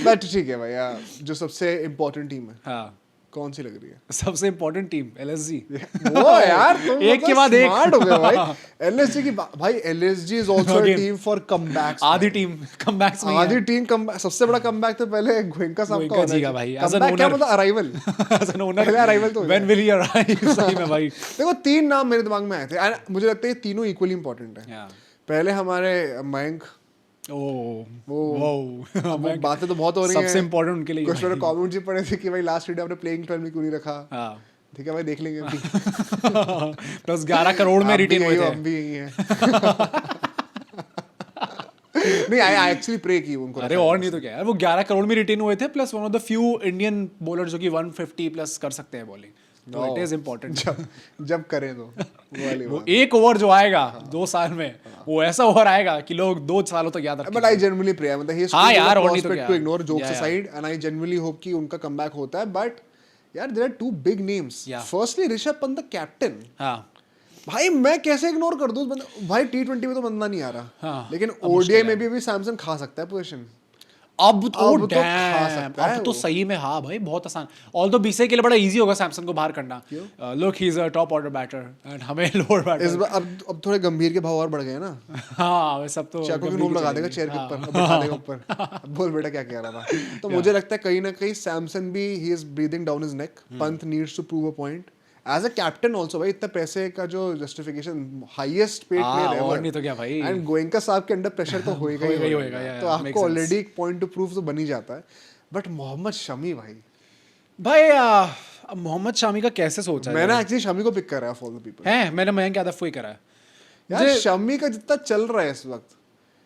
बट ठीक है भाई यार, जो सबसे इंपॉर्टेंट टीम है हाँ कौन सी लग रही है? सबसे इंपॉर्टेंट टीम एलएसजी. वो यार तुम एक के बाद एक स्मार्ट हो गए भाई. एलएसजी की भाई LSG is also a Again. Team for comebacks. आधी टीम कमबैक्स में आधी टीम कम. सबसे बड़ा कमबैक तो पहले गोयनका साहब का गोयनका होना जी का चाहिए. भाई, as an Comeback क्या owner. मतलब अराइवल. एज एन ओनर पहले arrival तो हो व्हेन विल ही अराइव. सही में भाई. देखो 3 नाम मेरे दिमाग में आए थे and मुझे लगता है ये तीनों इक्वली इंपॉर्टेंट है. Yeah. पहले हमारे मयंक. वो बातें तो बहुत हो रही हैं. सबसे इंपॉर्टेंट उनके लिए कुछ लोगों ने कमेंट भी पढ़े थे कि भाई लास्ट वीडियो आपने प्लेइंग 12 में क्यों नहीं रखा. हाँ ठीक है भाई देख लेंगे अभी. प्लस 11 करोड़ में आप भी रिटेन हुए यही हो, थे. हम भी यही हैं. नहीं आई एक्चुअली प्रे की उनको. अरे और नहीं तो क्या यार, वो 11 करोड़ में रिटेन हुए थे. Plus one of the few Indian bowler जो कि 150 प्लस कर सकते हैं बॉलिंग. तो इट इज इंपॉर्टेंट. जब करें तो वो वाली वो बात. एक ओवर जो आएगा 2 साल में, वो ऐसा ओवर आएगा कि लोग 2 सालों तक याद बट रखेंगे. आई जेन्युइनली प्रे मतलब ही इज हाँ यार, और नहीं तो क्या. To ignore jokes Yeah, yeah. Aside and I genuinely hope कि उनका कमबैक होता है. बट यार there are 2 big names. Yeah. Firstly Rishabh Pant the captain. हाँ भाई मैं कैसे इग्नोर कर दूं भाई. टी20 में तो बंदा नहीं आ रहा. हाँ, लेकिन ओडीआई में भी अभी सैमसन खा सकता है पोजीशन. अब तो अब तो खा डैम, सकता है अब तो वो. सही में हाँ भाई बहुत आसान. ऑल्दो बीसीए के लिए बड़ा इजी होगा सैमसन को बाहर करना. Look he is a top order batter and हमें लोअर इस बैटर. बार अब थोड़े गंभीर के भाव और बढ़ गए ना. हाँ वे सब तो चाको की गंभीर नूम लगा देगा चलेंगे. चेयर के हाँ. ऊपर, बिठा देगा ऊपर. बोल बेटा क्या कह रहा था. तो मुझे लगता है कहीं ना कहीं सैमसन भी he is breathing down his neck. Pant needs to prove a point as a captain also. भाई इतना पैसे का जो जस्टिफिकेशन, हाईएस्ट पेड हाँ, प्लेयर और एवर. नहीं तो क्या भाई. एंड गोयनका साहब के अंडर प्रेशर तो होएगा ही होएगा, होएगा. yeah, तो makes आपको sense. ऑलरेडी एक पॉइंट टू प्रूव तो बन ही जाता है. बट मोहम्मद शमी भाई, भाई अब मोहम्मद शामी का कैसे सोचा मैंने एक्चुअली शमी को पिक करा है फॉर द पीपल. है. मैंने मयंक यादव को ही करा है. यार शमी का जितना चल रहा है इस वक्त,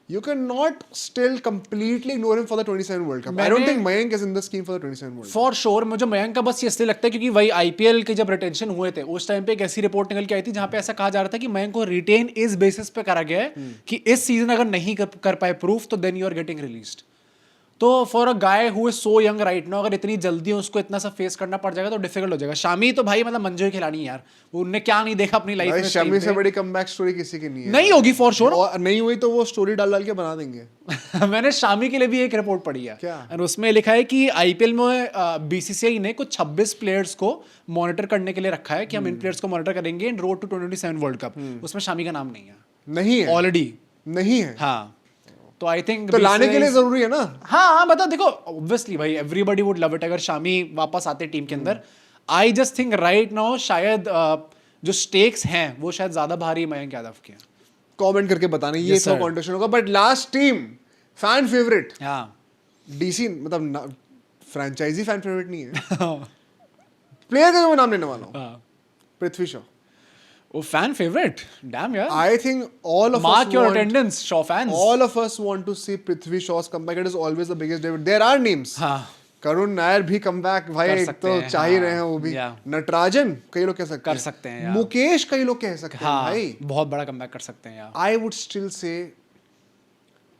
you cannot still completely ignore him for the 27 World Cup. I don't think Mayank is in the scheme for the 27 World Cup. For sure मुझे मयंक का बस ये इसलिए लगता है क्योंकि वही आईपीएल के जब रिटेंशन हुए थे उस टाइम पे एक ऐसी रिपोर्ट निकल के आई थी जहां पे ऐसा कहा जा रहा था कि मयंक को रिटेन इस बेसिस पे करा गया है कि इस सीजन अगर नहीं कर पाए प्रूफ तो then you are getting released. तो for a guy who is so young right now, अगर इतनी जल्दी उसको इतना सा फेस करना पड़ जाएगा तो डिफिकल्ट हो जाएगा। शामी तो भाई मतलब मंजू ही खिलानी है यार, वो उनने क्या नहीं देखा अपनी लाइफ भाई में। शमी से बड़ी कमबैक स्टोरी किसी की नहीं है। नहीं होगी फॉर श्योर। और नहीं हुई तो वो स्टोरी डाल डाल के बना देंगे। मैंने शामी के लिए भी एक रिपोर्ट पढ़ी है क्या? और उसमें लिखा है कि आईपीएल में बीसीसीआई ने कुछ 26 प्लेयर्स को मॉनिटर करने के लिए रखा है कि हम इन प्लेयर्स को मॉनिटर करेंगे इन रोड टू 2027 वर्ल्ड कप। उसमें शामी का नाम नहीं है, नहीं है, ऑलरेडी नहीं है। हाँ, तो आई थिंक तो लाने के लिए जरूरी है ना। हाँ बता, देखो ऑब्वियसली भाई एवरीबॉडी वुड लव इट अगर शामी वापस आते टीम के अंदर। I just think right now शायद जो स्टेक्स हैं वो शायद ज्यादा भारी मयंक यादव के हैं। कमेंट करके बताना ये Yes, तो sir. कंटेस्ट होगा। But last team fan favourite हाँ डीसी, मतलब फ्रेंचाइजी फैन फेवरेट नहीं है, प्लेयर का जो मैं नाम लेने वाला हूँ, हाँ। पृथ्वी शॉ। वो फैन फेवरेट, डैम यार। I think all of Mark us your want, attendance, Shaw fans. all of us want to see Prithvi Shaw's comeback. It is always the biggest debut. There are names. हाँ करुण नायर भी comeback भाई कर एक सकते तो हैं, चाह ही हाँ, रहे हैं वो भी। yeah. नटराजन कई लोग कह सकते कर हैं, सकते हैं यार। मुकेश कई लोग कह सकते हैं हाँ भाई। बहुत बड़ा कमबैक कर सकते हैं यार। I would still say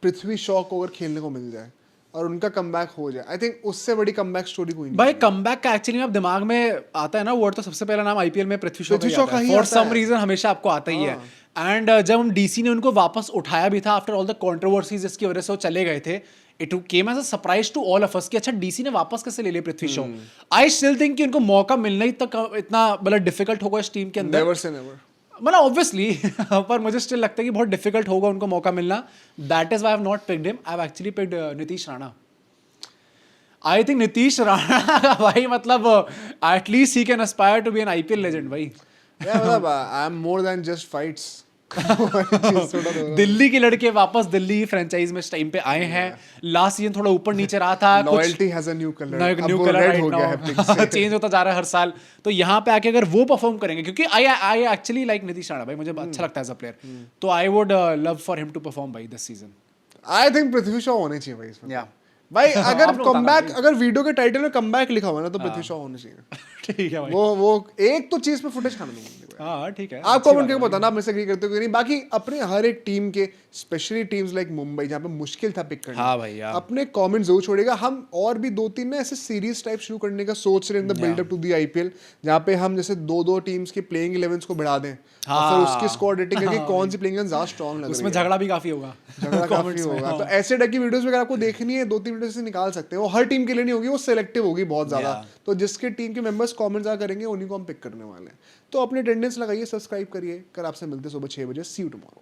Prithvi Shaw को अगर खेलने को मिल जाए और उनका कमबैक हो जाए, आई थिंक उससे बड़ी कमबैक स्टोरी कोई नहीं भाई है। कमबैक का एक्चुअली में अब दिमाग में आता है ना वर्ड, तो सबसे पहला नाम आईपीएल में पृथ्वी शॉ का ही फॉर आता सम है। रीजन हमेशा आपको आता ही है। एंड जब हम डीसी ने उनको वापस उठाया भी था आफ्टर ऑल द कंट्रोवर्सीज जिसकी वजह से वो चले गए थे, it came as a surprise to all of us कि अच्छा डीसी ने वापस कैसे ले लिया Prithvi Shaw. I still think कि उनको मौका मिलना ही तक इतना मतलब डिफिकल्ट होगा इस टीम के अंदर। Never say never. मतलब ऑब्वियसली पर मुझे स्टिल लगता है कि बहुत डिफिकल्ट होगा उनको मौका मिलना। That is why I have not picked him, I have actually picked Nitish Rana. I think Nitish Rana भाई मतलब at least he can aspire to be an IPL legend भाई। मतलब I am more than just fights. Delhi के लड़के वापस दिल्ली फ्रेंचाइज में इस टाइम पे आए हैं। लास्ट सीजन थोड़ा ऊपर नीचे रहा था, loyalty has a new colour, new colour हो गया है, चेंज होता जा रहा है हर साल। तो यहाँ पे आके अगर वो परफॉर्म करेंगे, क्योंकि I actually like Nitish Rana भाई, मुझे अच्छा लगता है एज अ प्लेयर, तो I would love for him to perform भाई this season. I think Prithvi Shaw होने चाहिए भाई इसमें। या भाई अगर आप लोग बताना कमबैक, भाई। अगर वीडियो के टाइटल में कमबैक लिखा हुआ है ना तो पृथ्वी शॉ होने चाहिए। ठीक है भाई, वो एक तो चीज पे फुटेज खाने दूंगा। हाँ ठीक है। आप कमेंट करके बताना आप मेरे से एग्री करते हो कि नहीं। बाकी अपने हर एक टीम के, स्पेशली टीम्स लाइक मुंबई जहाँ पे मुश्किल था पिक करना, हाँ भाई यार। अपने कमेंट जरूर छोड़ेगा। हम और भी 2-3 ना ऐसे सीरीज टाइप शुरू करने का सोच रहे हैं in the build up to the IPL, जहाँ पे हम जैसे 2-2 टीम्स के प्लेइंग 11s को बढ़ा दें और फिर उसकी स्क्वाड रेटिंग करके कौन सी प्लेइंग ज्यादा स्ट्रांग लग रही है। उसमें झगड़ा भी काफी होगा, झगड़ा काफी होगा। तो ऐसे टाइप की वीडियोस अगर आपको देखनी है 2-3 वीडियो से निकाल सकते हैं। वो हर टीम के लिए नहीं होगी, वो सिलेक्टिव होगी बहुत ज्यादा। तो जिसके टीम के मेंबर्स कमेंट्स आ करेंगे उन्हीं को हम पिक करने वाले हैं। तो अपनी अटेंडेंस लगाइए, सब्सक्राइब करिए। कल आपसे मिलते हैं सुबह 6 बजे। सी यू टुमारो।